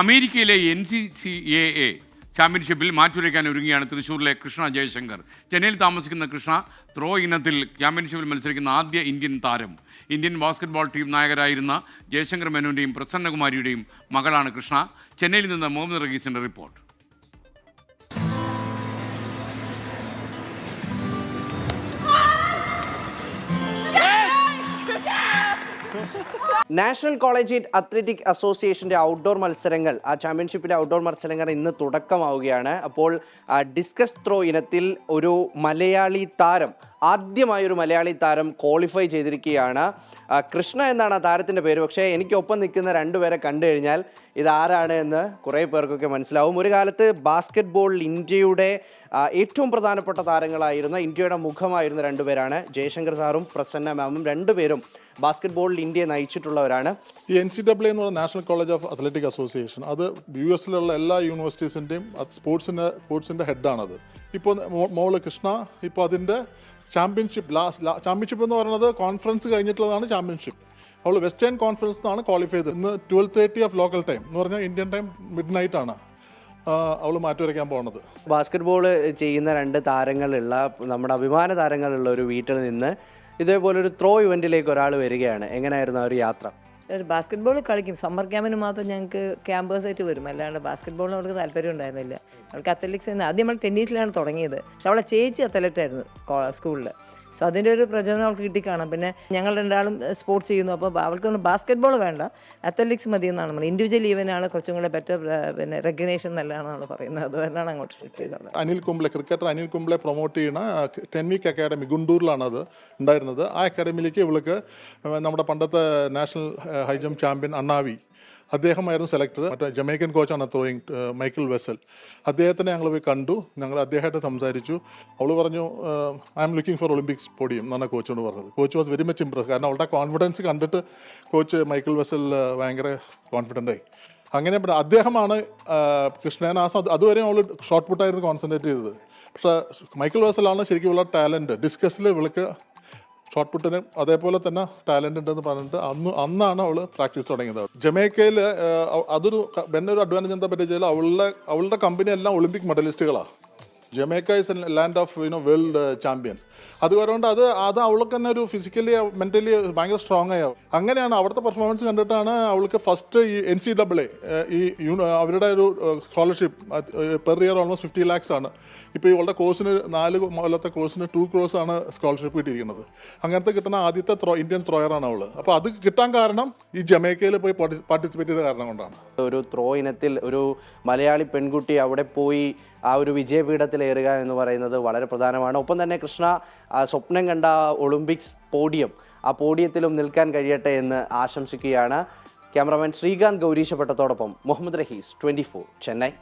അമേരിക്കയിലെ NCCAA ചാമ്പ്യൻഷിപ്പിൽ മാറ്റുരയ്ക്കാൻ ഒരുങ്ങിയാണ് തൃശ്ശൂരിലെ കൃഷ്ണ ജയശങ്കർ. ചെന്നൈയിൽ താമസിക്കുന്ന കൃഷ്ണ ത്രോ ഇനത്തിൽ ചാമ്പ്യൻഷിപ്പിൽ മത്സരിക്കുന്ന ആദ്യ ഇന്ത്യൻ താരം. ഇന്ത്യൻ ബാസ്കറ്റ്ബോൾ ടീം നായകരായിരുന്ന ജയശങ്കർ മേനോന്റെയും പ്രസന്നകുമാരിയുടെയും മകളാണ് കൃഷ്ണ. ചെന്നൈയിൽ നിന്ന് മുഹമ്മദ് റഗീസിന്റെ റിപ്പോർട്ട്. നാഷണൽ കോളേജിയറ്റ് അത്ലറ്റിക് അസോസിയേഷൻ്റെ ഔട്ട്ഡോർ മത്സരങ്ങൾ, ആ ചാമ്പ്യൻഷിപ്പിൻ്റെ ഔട്ട്ഡോർ മത്സരങ്ങൾ ഇന്ന് തുടക്കമാവുകയാണ്. അപ്പോൾ ഡിസ്കസ് ത്രോ ഇനത്തിൽ ഒരു മലയാളി താരം, ആദ്യമായൊരു മലയാളി താരം ക്വാളിഫൈ ചെയ്തിരിക്കുകയാണ്. കൃഷ്ണ എന്നാണ് ആ താരത്തിൻ്റെ പേര്. പക്ഷേ എനിക്കൊപ്പം നിൽക്കുന്ന രണ്ടുപേരെ കണ്ടു കഴിഞ്ഞാൽ ഇതാരാണ് എന്ന് കുറേ പേർക്കൊക്കെ മനസ്സിലാവും. ഒരു കാലത്ത് ബാസ്കറ്റ് ബോളിൽ ഇന്ത്യയുടെ ഏറ്റവും പ്രധാനപ്പെട്ട താരങ്ങളായിരുന്ന, ഇന്ത്യയുടെ മുഖമായിരുന്ന രണ്ടുപേരാണ്. ജയശങ്കർ സാറും പ്രസന്ന മാമും രണ്ടുപേരും ബാസ്കറ്റ് ബോളിൽ ഇന്ത്യയെ നയിച്ചിട്ടുള്ളവരാണ്. ഈ NCAA എന്ന് പറയുന്ന national college of athletic association, അത് US-ലുള്ള എല്ലാ യൂണിവേഴ്സിറ്റീസിൻ്റെയും സ്പോർട്സിൻ്റെ ഹെഡാണത്. ഇപ്പോൾ മോള് കൃഷ്ണ ഇപ്പോൾ അതിൻ്റെ ചാമ്പ്യൻഷിപ്പ് എന്ന് പറയുന്നത് കോൺഫറൻസ് കഴിഞ്ഞിട്ടുള്ളതാണ് ചാമ്പ്യൻഷിപ്പ്. അവൾ വെസ്റ്റേൺ കോൺഫറൻസ് നിന്നാണ് ക്വാളിഫൈ ചെയ്തത്. ഇന്ന് 12:30 ഓഫ് ലോക്കൽ ടൈം എന്ന് പറഞ്ഞാൽ ഇന്ത്യൻ ടൈം മിഡ് നൈറ്റാണ് അവൾ മാറ്റുരയ്ക്കാൻ പോകുന്നത്. ബാസ്കറ്റ് ബോൾ ചെയ്യുന്ന രണ്ട് താരങ്ങളുള്ള, നമ്മുടെ അഭിമാന താരങ്ങളുള്ള ഒരു വീട്ടിൽ നിന്ന് ഇതേപോലൊരു ത്രോ ഇവൻറ്റിലേക്ക് ഒരാൾ വരികയാണ്. എങ്ങനെയായിരുന്നു ആ ഒരു യാത്ര? ഒരു ബാസ്കറ്റ് ബോൾ കളിക്കും. സമ്മർ ക്യാമ്പിന് മാത്രം ഞങ്ങൾക്ക് ക്യാമ്പേഴ്സായിട്ട് വരും. അല്ലാണ്ട് ബാസ്കറ്റ് ബോളിന് അവൾക്ക് താല്പര്യം ഉണ്ടായിരുന്നില്ല. അവൾക്ക് അത്ലറ്റിക്സ് ആദ്യം നമ്മൾ ടെന്നീസിലാണ് തുടങ്ങിയത്. പക്ഷെ അവളെ ചേച്ചി അത്ലറ്റായിരുന്നു സ്കൂളിൽ. സോ അതിൻ്റെ ഒരു പ്രചോദനം അവൾക്ക് കിട്ടിക്കാണാം. പിന്നെ ഞങ്ങൾ രണ്ടാളും സ്പോർട്സ് ചെയ്യുന്നു. അപ്പോൾ അവൾക്കൊന്നും ബാസ്കറ്റ് ബോൾ വേണ്ട, അത്ലറ്റിക്സ് മതി എന്നാണ് നമ്മൾ. ഇൻഡിവിജ്വൽ ഈവനാണ് കുറച്ചും കൂടെ ബെറ്റർ, പിന്നെ റെക്കഗ്നേഷൻ നല്ലതാണെന്നാണ് പറയുന്നത്. അതുകൊണ്ടാണ് അങ്ങോട്ട് ഷിഫ്റ്റ് ചെയ്തത്. ക്രിക്കറ്റർ അനിൽ കുംബ്ലെ പ്രൊമോട്ട് ചെയ്യുന്ന 10 വീക്ക് അക്കാഡമി ഗുണ്ടൂരിലാണ് അത് ഉണ്ടായിരുന്നത്. ആ അക്കാഡമിയിലേക്ക് ഇവൾക്ക് നമ്മുടെ പണ്ടത്തെ national high jump champion Annavi, അദ്ദേഹമായിരുന്നു സെലക്ടർ. മറ്റേ ജമൈക്കൻ കോച്ചാണ് ത്രോയിങ്, മൈക്കിൾ വെസൽ. അദ്ദേഹത്തിനെ ഞങ്ങൾ പോയി കണ്ടു. ഞങ്ങൾ അദ്ദേഹമായിട്ട് സംസാരിച്ചു. അവൾ പറഞ്ഞു I'm looking for Olympics podium എന്നാണ് കോച്ചിനോട് പറഞ്ഞത്. Coach was very much impress. കാരണം അവളുടെ കോൺഫിഡൻസ് കണ്ടിട്ട് കോച്ച് മൈക്കിൾ വെസൽ ഭയങ്കര കോൺഫിഡൻ്റായി. അങ്ങനെ അദ്ദേഹമാണ് കൃഷ്ണേന. അതുവരെയും അവൾ ഷോർട്ട് പുട്ടായിരുന്നു കോൺസെൻട്രേറ്റ് ചെയ്തത്. പക്ഷേ മൈക്കിൾ വെസലാണ് ശരിക്കും ഉള്ള ടാലൻറ്റ്. ഡിസ്കസിൽ ഇവൾക്ക് ഷോർട്ട് പുട്ടിന് അതേപോലെ തന്നെ ടാലൻ്റ് ഉണ്ടെന്ന് പറഞ്ഞിട്ട് അന്നാണ് അവൾ പ്രാക്ടീസ് തുടങ്ങിയത്. ജമൈക്കയിൽ അതൊരു ഒരു അഡ്വാൻറ്റേജ് എന്താ പറ്റിയ അവളുടെ കമ്പനി എല്ലാം ഒളിമ്പിക് മെഡലിസ്റ്റുകളാണ്. Jamaica is land of world champions. അതുകൊണ്ട് അത് അവൾക്ക് തന്നെ ഒരു ഫിസിക്കലി മെൻ്റലി ഭയങ്കര സ്ട്രോങ് ആയി. അങ്ങനെയാണ് അവിടുത്തെ പെർഫോമൻസ് കണ്ടിട്ടാണ് അവൾക്ക് ഫസ്റ്റ് ഈ NCAA അവരുടെ ഒരു scholarship per year almost 50 lakhs ആണ്. ഇപ്പോൾ ഇവളുടെ കോഴ്സിന് 4 കൊല്ലത്തെ കോഴ്സിന് 2 crores ആണ് സ്കോളർഷിപ്പ് കിട്ടിയിരിക്കുന്നത്. അങ്ങനത്തെ കിട്ടുന്ന ആദ്യത്തെ ഇന്ത്യൻ ത്രോയറാണ് അവൾ. അപ്പോൾ അത് കിട്ടാൻ കാരണം ഈ ജമൈക്കയിൽ പോയി പാർട്ടിസിപ്പേറ്റ് ചെയ്ത കാരണം കൊണ്ടാണ്. ഒരു ത്രോ ഇനത്തിൽ ഒരു മലയാളി പെൺകുട്ടി അവിടെ പോയി ആ ഒരു വിജയപീഠത്തിലേറുക എന്ന് പറയുന്നത് വളരെ പ്രധാനമാണ്. ഒപ്പം തന്നെ കൃഷ്ണ സ്വപ്നം കണ്ട ഒളിമ്പിക്സ് പോഡിയം, ആ പോഡിയത്തിലും നിൽക്കാൻ കഴിയട്ടെ എന്ന് ആശംസിക്കുകയാണ്. ക്യാമറാമാൻ ശ്രീകാന്ത് ഗൗരീശപ്പെട്ടത്തോടൊപ്പം മുഹമ്മദ് റഹീസ്, 24 ചെന്നൈ.